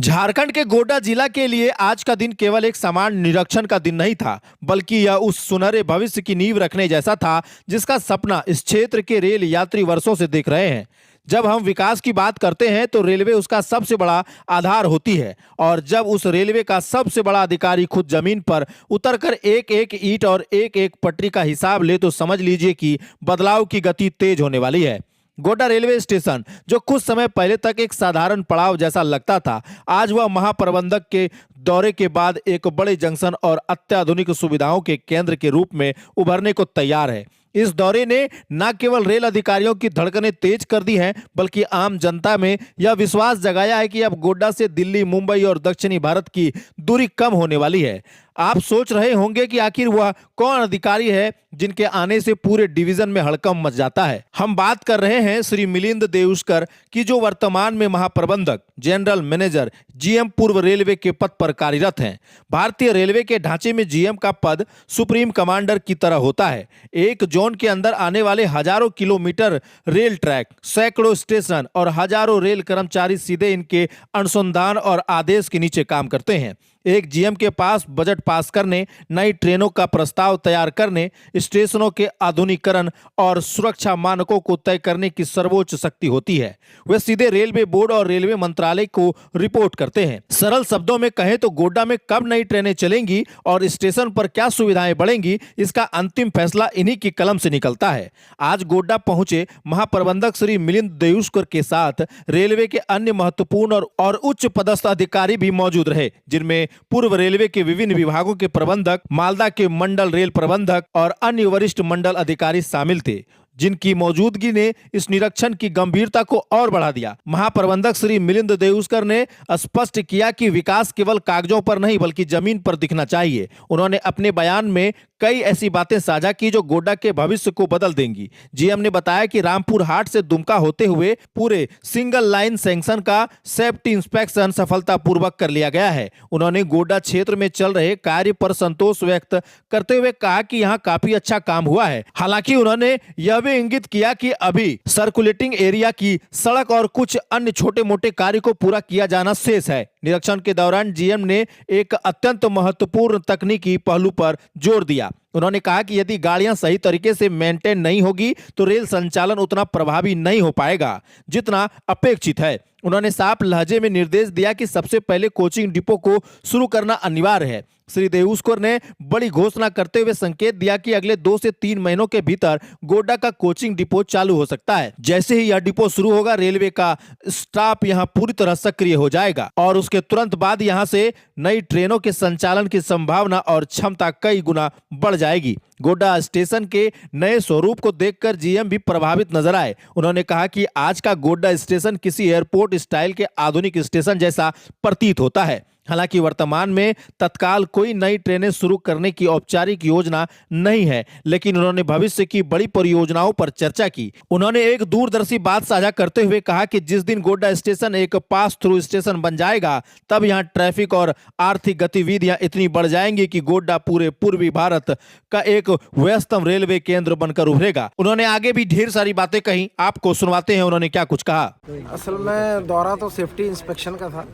झारखंड के गोड्डा जिला के लिए आज का दिन केवल एक सामान्य निरीक्षण का दिन नहीं था, बल्कि यह उस सुनहरे भविष्य की नींव रखने जैसा था जिसका सपना इस क्षेत्र के रेल यात्री वर्षों से देख रहे हैं। जब हम विकास की बात करते हैं तो रेलवे उसका सबसे बड़ा आधार होती है, और जब उस रेलवे का सबसे बड़ा अधिकारी खुद जमीन पर उतरकर एक एक ईंट और एक एक पटरी का हिसाब ले तो समझ लीजिए कि बदलाव की गति तेज होने वाली है। गोड्डा रेलवे स्टेशन, जो कुछ समय पहले तक एक साधारण पड़ाव जैसा लगता था, आज वह महाप्रबंधक के दौरे के बाद एक बड़े जंक्शन और अत्याधुनिक सुविधाओं के केंद्र के रूप में उभरने को तैयार है। इस दौरे ने न केवल रेल अधिकारियों की धड़कनें तेज कर दी हैं, बल्कि आम जनता में यह विश्वास जगाया है कि अब गोड्डा से दिल्ली, मुंबई और दक्षिणी भारत की दूरी कम होने वाली है। आप सोच रहे होंगे कि आखिर वह कौन अधिकारी है जिनके आने से पूरे डिवीजन में हड़कंप मच जाता है। हम बात कर रहे हैं श्री मिलिंद देउस्कर की, जो वर्तमान में महाप्रबंधक, जनरल मैनेजर, जीएम पूर्व रेलवे के पद पर कार्यरत हैं। भारतीय रेलवे के ढांचे में जीएम का पद सुप्रीम कमांडर की तरह होता है। एक जोन के अंदर आने वाले हजारों किलोमीटर रेल ट्रैक, सैकड़ों स्टेशन और हजारों रेल कर्मचारी सीधे इनके अनुसंधान और आदेश के नीचे काम करते हैं। एक जीएम के पास बजट पास करने, नई ट्रेनों का प्रस्ताव तैयार करने, स्टेशनों के आधुनिकीकरण और सुरक्षा मानकों को तय करने की सर्वोच्च शक्ति होती है। वे सीधे रेलवे बोर्ड और रेलवे मंत्रालय को रिपोर्ट करते हैं। सरल शब्दों में कहें तो गोड्डा में कब नई ट्रेनें चलेंगी और स्टेशन पर क्या सुविधाएं बढ़ेंगी, इसका अंतिम फैसला इन्हीं की कलम से निकलता है। आज गोड्डा पहुंचे महाप्रबंधक श्री मिलिंद देउस्कर के साथ रेलवे के अन्य महत्वपूर्ण और उच्च पदस्थ अधिकारी भी मौजूद रहे, जिनमें पूर्व रेलवे के विभिन्न विभागों के प्रबंधक, मालदा के मंडल रेल प्रबंधक और अन्य वरिष्ठ मंडल अधिकारी शामिल थे, जिनकी मौजूदगी ने इस निरीक्षण की गंभीरता को और बढ़ा दिया। महाप्रबंधक श्री मिलिंद देउस्कर ने स्पष्ट किया कि विकास केवल कागजों पर नहीं बल्कि जमीन पर दिखना चाहिए। उन्होंने अपने बयान में कई ऐसी बातें साझा की जो गोड्डा के भविष्य को बदल देंगी। जीएम ने बताया कि रामपुर हाट से दुमका होते हुए पूरे सिंगल लाइन सेक्शन का सेफ्टी इंस्पेक्शन सफलतापूर्वक कर लिया गया है। उन्होंने गोड्डा क्षेत्र में चल रहे कार्य पर संतोष व्यक्त करते हुए कहा कि यहाँ काफी अच्छा काम हुआ है। हालांकि उन्होंने यह भी इंगित किया कि अभी सर्कुलेटिंग एरिया की सड़क और कुछ अन्य छोटे मोटे कार्य को पूरा किया जाना शेष है। निरीक्षण के दौरान जीएम ने एक अत्यंत महत्वपूर्ण तकनीकी पहलू पर जोर दिया। उन्होंने कहा कि यदि गाड़ियां सही तरीके से मेंटेन नहीं होगी तो रेल संचालन उतना प्रभावी नहीं हो पाएगा जितना अपेक्षित है। उन्होंने साफ लहजे में निर्देश दिया कि सबसे पहले कोचिंग डिपो को शुरू करना अनिवार्य है। श्री देउस्कर ने बड़ी घोषणा करते हुए संकेत दिया कि अगले 2 से 3 महीनों के भीतर गोड्डा का कोचिंग डिपो चालू हो सकता है। जैसे ही यह डिपो शुरू होगा, रेलवे का स्टाफ यहां पूरी तरह सक्रिय हो जाएगा और उसके तुरंत बाद यहां से नई ट्रेनों के संचालन की संभावना और क्षमता कई गुना बढ़ जाएगी। गोड्डा स्टेशन के नए स्वरूप को देखकर जीएम भी प्रभावित नजर आए। उन्होंने कहा कि आज का गोड्डा स्टेशन किसी एयरपोर्ट स्टाइल के आधुनिक स्टेशन जैसा प्रतीत होता है। हालांकि वर्तमान में तत्काल कोई नई ट्रेनें शुरू करने की औपचारिक योजना नहीं है, लेकिन उन्होंने भविष्य की बड़ी परियोजनाओं पर चर्चा की। उन्होंने एक दूरदर्शी बात साझा करते हुए कहा कि जिस दिन गोड्डा स्टेशन एक पास थ्रू स्टेशन बन जाएगा, तब यहां ट्रैफिक और आर्थिक गतिविधियां इतनी बढ़ जाएंगी कि गोड्डा पूरे पूर्वी भारत का एक व्यस्तम रेलवे केंद्र बनकर उभरेगा। उन्होंने आगे भी ढेर सारी बातें कही, आपको सुनवाते हैं उन्होंने क्या कुछ कहा। असल में दौरा तो सेफ्टी इंस्पेक्शन का था।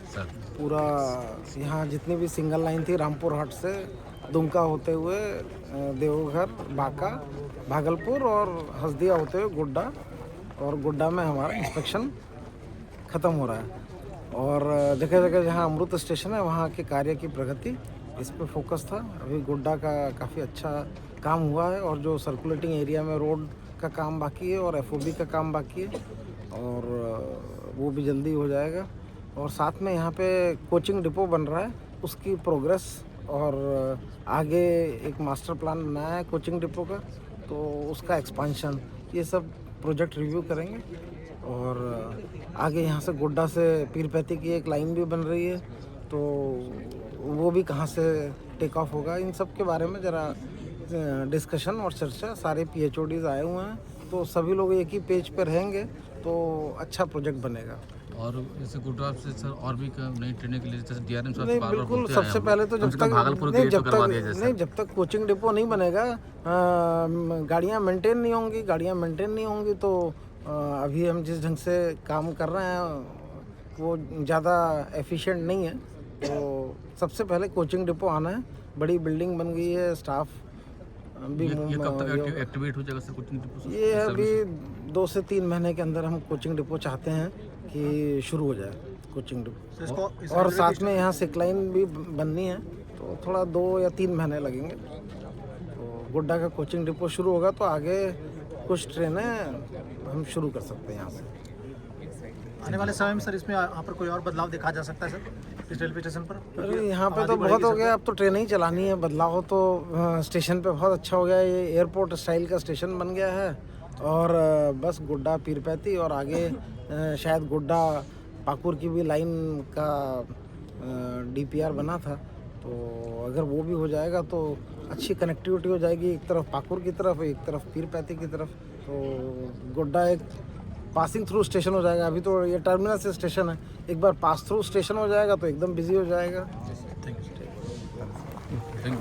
पूरा यहाँ जितनी भी सिंगल लाइन थी, रामपुर हाट से दुमका होते हुए देवघर, बांका, भागलपुर और हल्दिया होते हुए गोड्डा, और गोड्डा में हमारा इंस्पेक्शन ख़त्म हो रहा है। और जगह जगह जहाँ अमृत स्टेशन है वहाँ के कार्य की प्रगति, इस पे फोकस था। अभी गोड्डा का काफ़ी अच्छा काम हुआ है, और जो सर्कुलेटिंग एरिया में रोड का काम बाकी है और एफओबी का काम बाकी है, और वो भी जल्दी हो जाएगा। और साथ में यहाँ पे कोचिंग डिपो बन रहा है, उसकी प्रोग्रेस, और आगे एक मास्टर प्लान बनाया है कोचिंग डिपो का, तो उसका एक्सपांशन, ये सब प्रोजेक्ट रिव्यू करेंगे। और आगे यहाँ से गोड्डा से पीरपैती की एक लाइन भी बन रही है, तो वो भी कहाँ से टेक ऑफ होगा, इन सब के बारे में ज़रा डिस्कशन और चर्चा। सारे पीएचओडीज आए हुए हैं, तो सभी लोग एक ही पेज पर रहेंगे तो अच्छा प्रोजेक्ट बनेगा। और जैसे गोड्डा से सर और भी नई ट्रेनें के लिए जैसे डीआरएम साहब नहीं, बार-बार बिल्कुल। बोलते सबसे पहले तो जब तक भागलपुर नहीं, के जब करवा तक दिया जैसे नहीं, जब तक कोचिंग डिपो नहीं बनेगा, गाड़ियाँ मेंटेन नहीं होंगी। गाड़ियाँ मेंटेन नहीं होंगी तो अभी हम जिस ढंग से काम कर रहे हैं वो ज़्यादा एफिशिएंट नहीं है। तो सबसे पहले कोचिंग डिपो आना है, बड़ी बिल्डिंग बन गई है, स्टाफ भी ये कब तक एक्टिवेट हो जाएगा सर कोचिंग डिपो सर? ये अभी 2 से 3 महीने के अंदर हम कोचिंग डिपो चाहते हैं कि शुरू हो जाए कोचिंग डिपो। और साथ में यहाँ सिक लाइन भी बननी है, तो थोड़ा 2 या 3 महीने लगेंगे। तो गोड्डा का कोचिंग डिपो शुरू होगा तो आगे कुछ ट्रेनें हम शुरू कर सकते हैं यहाँ से। आने वाले समय में सर इसमें यहाँ पर कोई और बदलाव देखा जा सकता है सर इस रेलवे स्टेशन पर? अरे यहाँ पे तो बहुत हो गया, अब तो ट्रेनें ही चलानी है। बदलाव तो स्टेशन पे बहुत अच्छा हो गया, ये एयरपोर्ट स्टाइल का स्टेशन बन गया है। और बस गोड्डा पीरपैती और आगे शायद गोड्डा पाकुर की भी लाइन का DPR बना था, तो अगर वो भी हो जाएगा तो अच्छी कनेक्टिविटी हो जाएगी, एक तरफ पाकुर की तरफ, एक तरफ पीरपैती की तरफ। तो गोड्डा एक पासिंग थ्रू स्टेशन हो जाएगा। अभी तो ये टर्मिनल से स्टेशन है, एक बार पास थ्रू स्टेशन हो जाएगा तो एकदम बिजी हो जाएगा। Thank you.